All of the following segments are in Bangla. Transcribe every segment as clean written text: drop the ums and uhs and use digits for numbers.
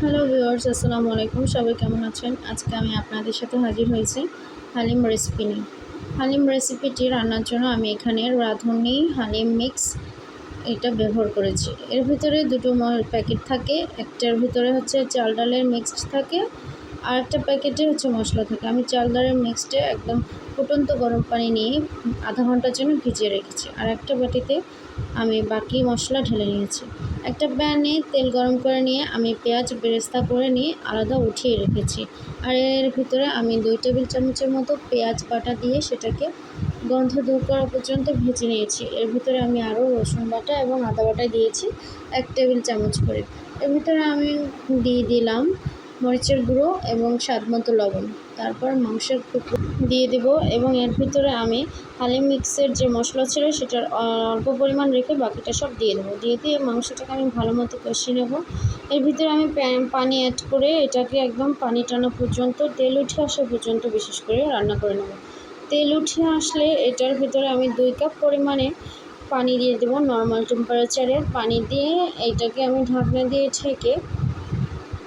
হ্যালো ভিউয়ার্স, আসসালামু আলাইকুম। সবাই কেমন আছেন? আজকে আমি আপনাদের সাথে হাজির হয়েছি হালিম রেসিপি নিয়ে। হালিম রেসিপিটি রান্নার জন্য আমি এখানে রাঁধুনি হালিম মিক্স এটা ব্যবহার করেছি। এর ভিতরে দুটো প্যাকেট থাকে। একটার ভিতরে হচ্ছে চাল ডালের মিক্সড থাকে, আর একটা প্যাকেটে হচ্ছে মশলা থাকে। আমি চাল ডালের মিক্সডে একদম ফুটন্ত গরম পানি নিয়ে আধা ঘন্টার জন্য ভিজিয়ে রেখেছি, আর একটা বাটিতে আমি বাকি মশলা ঢেলে নিয়েছি। একটা প্যানে তেল গরম করে নিয়ে আমি পেঁয়াজ বেরেস্তা করে নিয়ে আলাদা উঠিয়ে রেখেছি, আর এর ভিতরে আমি 2 টেবিল চামচের মতো পেঁয়াজ বাটা দিয়ে সেটাকে গন্ধ দূর করা পর্যন্ত ভেজে নিয়েছি। এর ভিতরে আমি আরও রসুন বাটা এবং আদা বাটা দিয়েছি 1 টেবিল চামচ করে। এর ভিতরে আমি দিয়ে দিলাম মরিচের গুঁড়ো এবং স্বাদমতো লবণ। তারপর মাংসের টুকরো দিয়ে দেব এবং এর ভিতরে আমি হালিম মিক্সের যে মশলা ছিল সেটার অল্প পরিমাণ রেখে বাকিটা সব দিয়ে দেবো। দিয়ে মাংসটাকে আমি ভালো মতো কষিয়ে নেব। এর ভিতরে আমি পানি অ্যাড করে এটাকে একদম পানি টানা পর্যন্ত, তেল উঠে আসা পর্যন্ত বিশেষ করে রান্না করে নেব। তেল উঠে আসলে এটার ভিতরে আমি 2 কাপ পরিমাণে পানি দিয়ে দেবো। নর্মাল টেম্পারেচারের পানি দিয়ে এইটাকে আমি ঢাকনা দিয়ে ঢেকে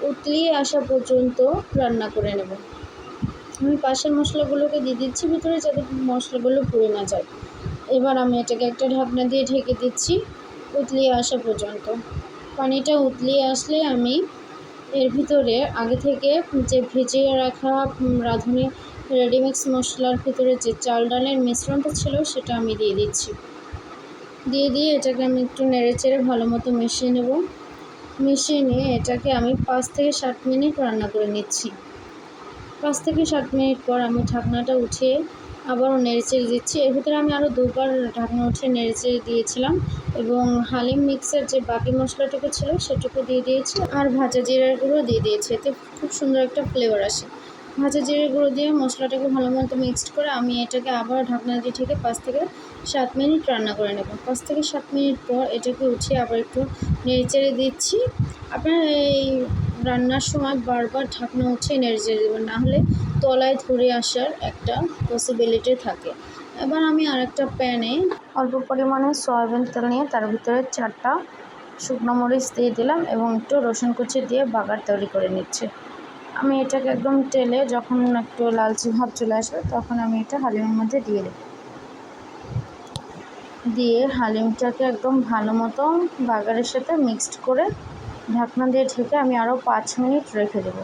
উতলিয়ে আসা পর্যন্ত রান্না করে নেব। আমি পাশের মশলাগুলোকে দিয়ে দিচ্ছি ভিতরে, যাতে মশলাগুলো পুড়ে না যায়। এবার আমি এটাকে একটা ঢাকনা দিয়ে ঢেকে দিচ্ছি উতলিয়ে আসা পর্যন্ত। পানিটা উতলিয়ে আসলে আমি এর ভিতরে আগে থেকে যে ভিজিয়ে রাখা রাঁধুনি রেডিমিক্স মশলার ভিতরে যে চাল ডালের মিশ্রণটা ছিল সেটা আমি দিয়ে দিচ্ছি। দিয়ে এটাকে আমি একটু নেড়েচেড়ে ভালো মতো মিশিয়ে নেব। মিশিয়ে নিয়ে এটাকে আমি 5 থেকে 7 মিনিট রান্না করে নিচ্ছি। 5 থেকে 7 মিনিট পর আমি ঢাকনাটা উঠিয়ে আবারও নেড়েচেড়ে দিচ্ছি। এর ভিতরে আমি আরও 2 বার ঢাকনা উঠিয়ে নেড়েচেড়ে দিয়েছিলাম এবং হালিম মিক্সের যে বাকি মশলাটুকু ছিল সেটুকু দিয়ে দিয়েছি, আর ভাজা জিরার গুঁড়ো দিয়ে দিয়েছি। এতে খুব সুন্দর একটা ফ্লেভার আসে। ভাজা জিরার গুঁড়ো দিয়ে মশলাটাকে ভালো মতো মিক্সড করে আমি এটাকে আবার ঢাকনা দিয়ে ঢেকে 5 থেকে 7 মিনিট রান্না করে নেব। 5 থেকে 7 মিনিট পর এটাকে উঠিয়ে আবার একটু নেড়েচেড়ে দিচ্ছি। আপনারা এই রান্নার সময় বারবার ঢাকনা উঠিয়ে নেড়েচেড়ে দেবেন, নাহলে তলায় ধরে আসার একটা পসিবিলিটি থাকে। এবার আমি আরেকটা প্যানে অল্প পরিমাণে সয়াবিন তেল নিয়ে তার ভিতরে 4টা শুকনো মরিচ দিয়ে দিলাম এবং একটু রসুন কুচি দিয়ে বাগার তৈরি করে নিচ্ছি। আমি এটাকে একদম তেলে যখন একটু লালচে ভাব চলে আসবে তখন আমি এটা হালিমের মধ্যে দিয়ে দেব। দিয়ে হালিমটাকে একদম ভালো মতো বাগারের সাথে মিক্সড করে ঢাকনা দিয়ে ঢেকে আমি আরও 5 মিনিট রেখে দেব।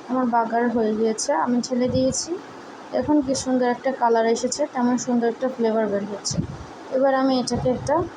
আমার বাগার হয়ে গিয়েছে, আমি ঢেলে দিয়েছি। এখন কি সুন্দর একটা কালার এসেছে, তেমন সুন্দর একটা ফ্লেভার বের হচ্ছে। এবার আমি এটাকে একটা